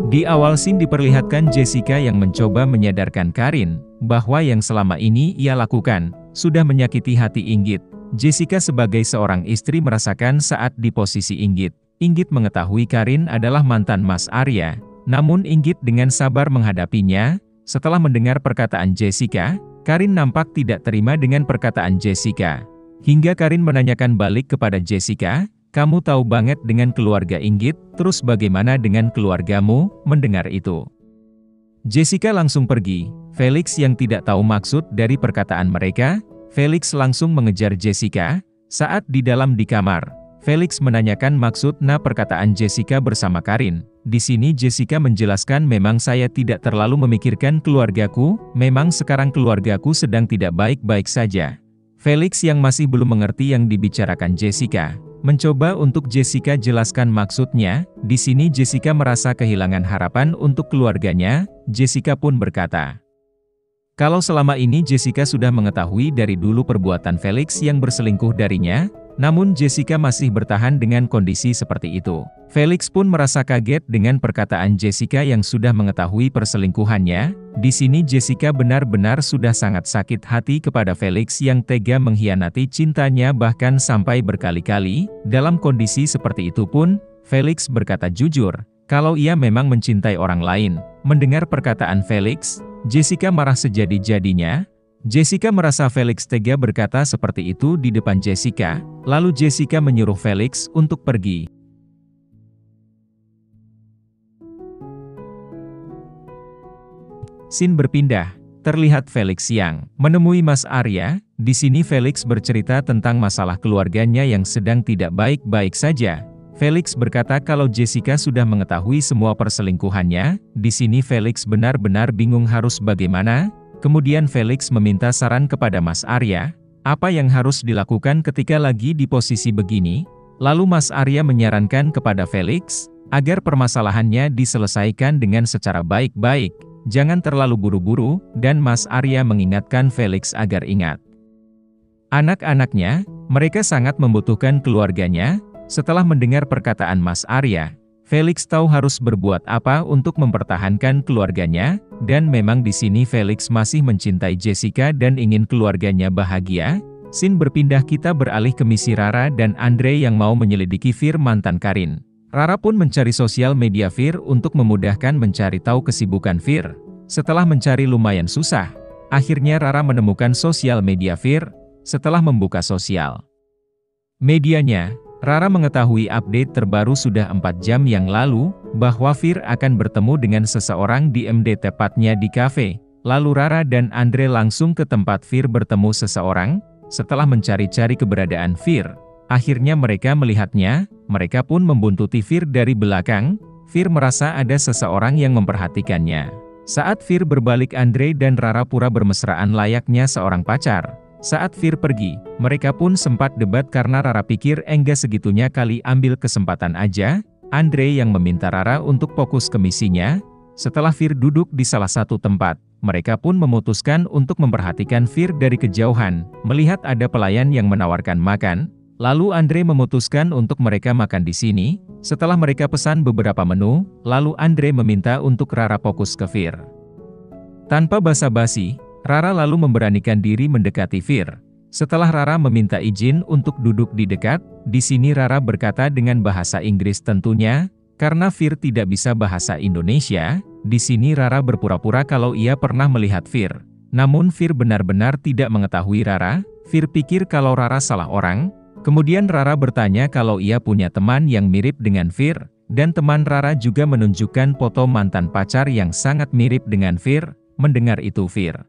Di awal scene diperlihatkan Jessica yang mencoba menyadarkan Karin, bahwa yang selama ini ia lakukan, sudah menyakiti hati Inggit. Jessica sebagai seorang istri merasakan saat di posisi Inggit. Inggit mengetahui Karin adalah mantan Mas Arya, namun Inggit dengan sabar menghadapinya. Setelah mendengar perkataan Jessica, Karin nampak tidak terima dengan perkataan Jessica. Hingga Karin menanyakan balik kepada Jessica, "Kamu tahu banget dengan keluarga Inggit, terus bagaimana dengan keluargamu?" Mendengar itu, Jessica langsung pergi. Felix yang tidak tahu maksud dari perkataan mereka, Felix langsung mengejar Jessica. Saat di dalam di kamar, Felix menanyakan maksud perkataan Jessica bersama Karin. Di sini Jessica menjelaskan, "Memang saya tidak terlalu memikirkan keluargaku, memang sekarang keluargaku sedang tidak baik-baik saja." Felix yang masih belum mengerti yang dibicarakan Jessica, mencoba untuk Jessica jelaskan maksudnya. Di sini Jessica merasa kehilangan harapan untuk keluarganya. Jessica pun berkata, kalau selama ini Jessica sudah mengetahui dari dulu perbuatan Felix yang berselingkuh darinya, namun Jessica masih bertahan dengan kondisi seperti itu. Felix pun merasa kaget dengan perkataan Jessica yang sudah mengetahui perselingkuhannya. Di sini Jessica benar-benar sudah sangat sakit hati kepada Felix yang tega mengkhianati cintanya bahkan sampai berkali-kali. Dalam kondisi seperti itu pun, Felix berkata jujur, kalau ia memang mencintai orang lain. Mendengar perkataan Felix, Jessica marah sejadi-jadinya. Jessica merasa Felix tega berkata seperti itu di depan Jessica, lalu Jessica menyuruh Felix untuk pergi. Scene berpindah, terlihat Felix yang menemui Mas Arya. Di sini Felix bercerita tentang masalah keluarganya yang sedang tidak baik-baik saja. Felix berkata kalau Jessica sudah mengetahui semua perselingkuhannya. Di sini Felix benar-benar bingung harus bagaimana. Kemudian Felix meminta saran kepada Mas Arya, apa yang harus dilakukan ketika lagi di posisi begini. Lalu Mas Arya menyarankan kepada Felix, agar permasalahannya diselesaikan dengan secara baik-baik, jangan terlalu buru-buru, dan Mas Arya mengingatkan Felix agar ingat anak-anaknya, mereka sangat membutuhkan keluarganya. Setelah mendengar perkataan Mas Arya, Felix tahu harus berbuat apa untuk mempertahankan keluarganya, dan memang di sini Felix masih mencintai Jessica dan ingin keluarganya bahagia. Scene berpindah, kita beralih ke misi Rara dan Andre yang mau menyelidiki Fir mantan Karin. Rara pun mencari sosial media Fir untuk memudahkan mencari tahu kesibukan Fir. Setelah mencari lumayan susah, akhirnya Rara menemukan sosial media Fir. Setelah membuka sosial medianya, Rara mengetahui update terbaru sudah 4 jam yang lalu, bahwa Fir akan bertemu dengan seseorang di MD, tepatnya di kafe. Lalu Rara dan Andre langsung ke tempat Fir bertemu seseorang. Setelah mencari-cari keberadaan Fir, akhirnya mereka melihatnya. Mereka pun membuntuti Fir dari belakang. Fir merasa ada seseorang yang memperhatikannya. Saat Fir berbalik, Andre dan Rara pura bermesraan layaknya seorang pacar. Saat Fir pergi, mereka pun sempat debat karena Rara pikir enggak segitunya kali, ambil kesempatan aja. Andre yang meminta Rara untuk fokus ke misinya. Setelah Fir duduk di salah satu tempat, mereka pun memutuskan untuk memperhatikan Fir dari kejauhan. Melihat ada pelayan yang menawarkan makan, lalu Andre memutuskan untuk mereka makan di sini. Setelah mereka pesan beberapa menu, lalu Andre meminta untuk Rara fokus ke Fir. Tanpa basa-basi, Rara lalu memberanikan diri mendekati Fir. Setelah Rara meminta izin untuk duduk di dekat, di sini Rara berkata dengan bahasa Inggris tentunya, karena Fir tidak bisa bahasa Indonesia. Di sini Rara berpura-pura kalau ia pernah melihat Fir. Namun Fir benar-benar tidak mengetahui Rara. Fir pikir kalau Rara salah orang. Kemudian Rara bertanya kalau ia punya teman yang mirip dengan Fir, dan teman Rara juga menunjukkan foto mantan pacar yang sangat mirip dengan Fir. Mendengar itu Fir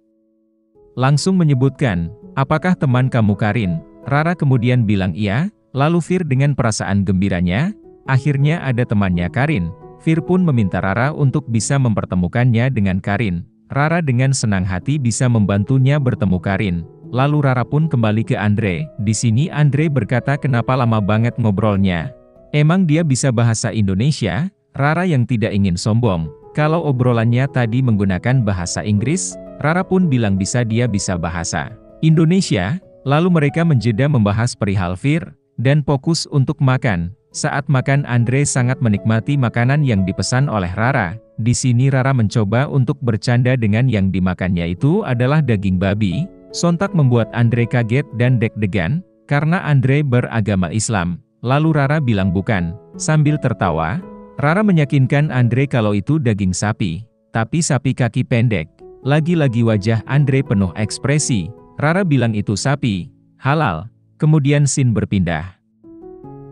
langsung menyebutkan, apakah teman kamu Karin? Rara kemudian bilang iya, lalu Fir dengan perasaan gembiranya, akhirnya ada temannya Karin. Fir pun meminta Rara untuk bisa mempertemukannya dengan Karin. Rara dengan senang hati bisa membantunya bertemu Karin. Lalu Rara pun kembali ke Andre. Di sini Andre berkata kenapa lama banget ngobrolnya. Emang dia bisa bahasa Indonesia? Rara yang tidak ingin sombong, kalau obrolannya tadi menggunakan bahasa Inggris, Rara pun bilang dia bisa bahasa Indonesia. Lalu mereka menjeda membahas perihal Fir, dan fokus untuk makan. Saat makan Andre sangat menikmati makanan yang dipesan oleh Rara. Di sini Rara mencoba untuk bercanda dengan yang dimakannya itu adalah daging babi. Sontak membuat Andre kaget dan deg-degan, karena Andre beragama Islam. Lalu Rara bilang bukan. Sambil tertawa, Rara meyakinkan Andre kalau itu daging sapi. Tapi sapi kaki pendek. Lagi-lagi wajah Andre penuh ekspresi. Rara bilang itu sapi, halal. Kemudian scene berpindah.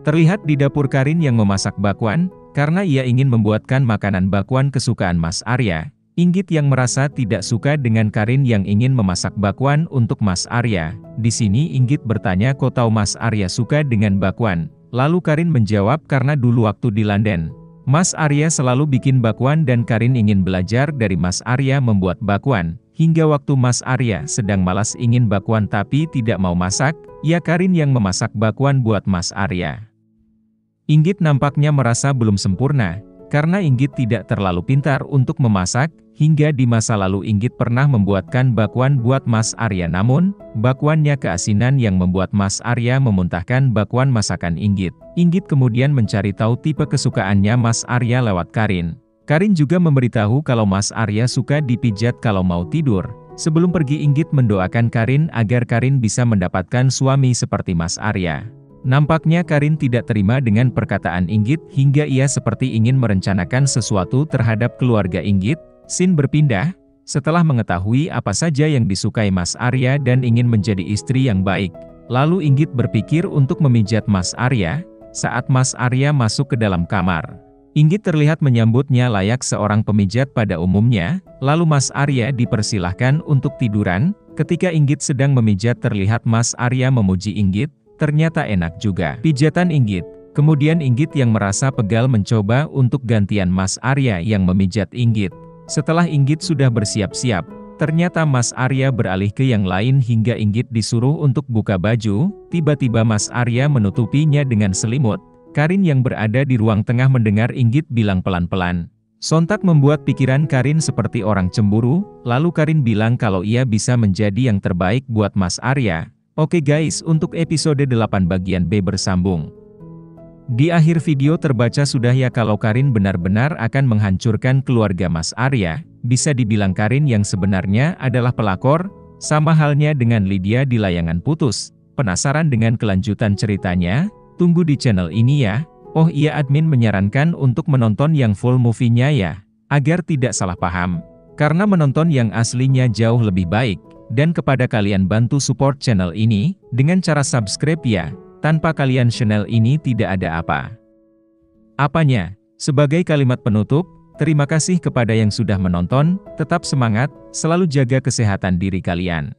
Terlihat di dapur Karin yang memasak bakwan, karena ia ingin membuatkan makanan bakwan kesukaan Mas Arya. Inggit yang merasa tidak suka dengan Karin yang ingin memasak bakwan untuk Mas Arya. Di sini Inggit bertanya kok tahu Mas Arya suka dengan bakwan. Lalu Karin menjawab karena dulu waktu di London, Mas Arya selalu bikin bakwan dan Karin ingin belajar dari Mas Arya membuat bakwan. Hingga waktu Mas Arya sedang malas ingin bakwan tapi tidak mau masak, ya Karin yang memasak bakwan buat Mas Arya. Inggit nampaknya merasa belum sempurna, karena Inggit tidak terlalu pintar untuk memasak, hingga di masa lalu Inggit pernah membuatkan bakwan buat Mas Arya namun, bakwannya keasinan yang membuat Mas Arya memuntahkan bakwan masakan Inggit. Inggit kemudian mencari tahu tipe kesukaannya Mas Arya lewat Karin. Karin juga memberitahu kalau Mas Arya suka dipijat kalau mau tidur. Sebelum pergi Inggit mendoakan Karin agar Karin bisa mendapatkan suami seperti Mas Arya. Nampaknya Karin tidak terima dengan perkataan Inggit hingga ia seperti ingin merencanakan sesuatu terhadap keluarga Inggit. Scene berpindah, setelah mengetahui apa saja yang disukai Mas Arya dan ingin menjadi istri yang baik. Lalu Inggit berpikir untuk memijat Mas Arya, saat Mas Arya masuk ke dalam kamar. Inggit terlihat menyambutnya layak seorang pemijat pada umumnya, lalu Mas Arya dipersilahkan untuk tiduran. Ketika Inggit sedang memijat terlihat Mas Arya memuji Inggit, ternyata enak juga pijatan Inggit. Kemudian Inggit yang merasa pegal mencoba untuk gantian Mas Arya yang memijat Inggit. Setelah Inggit sudah bersiap-siap, ternyata Mas Arya beralih ke yang lain hingga Inggit disuruh untuk buka baju, tiba-tiba Mas Arya menutupinya dengan selimut. Karin yang berada di ruang tengah mendengar Inggit bilang pelan-pelan. Sontak membuat pikiran Karin seperti orang cemburu, lalu Karin bilang kalau ia bisa menjadi yang terbaik buat Mas Arya. Oke guys, untuk episode 8 bagian B bersambung. Di akhir video terbaca sudah ya kalau Karin benar-benar akan menghancurkan keluarga Mas Arya. Bisa dibilang Karin yang sebenarnya adalah pelakor, sama halnya dengan Lydia di Layangan Putus. Penasaran dengan kelanjutan ceritanya? Tunggu di channel ini ya. Oh iya, admin menyarankan untuk menonton yang full movie-nya ya, agar tidak salah paham. Karena menonton yang aslinya jauh lebih baik. Dan kepada kalian bantu support channel ini, dengan cara subscribe ya. Tanpa kalian channel ini tidak ada apanya. Sebagai kalimat penutup, terima kasih kepada yang sudah menonton, tetap semangat, selalu jaga kesehatan diri kalian.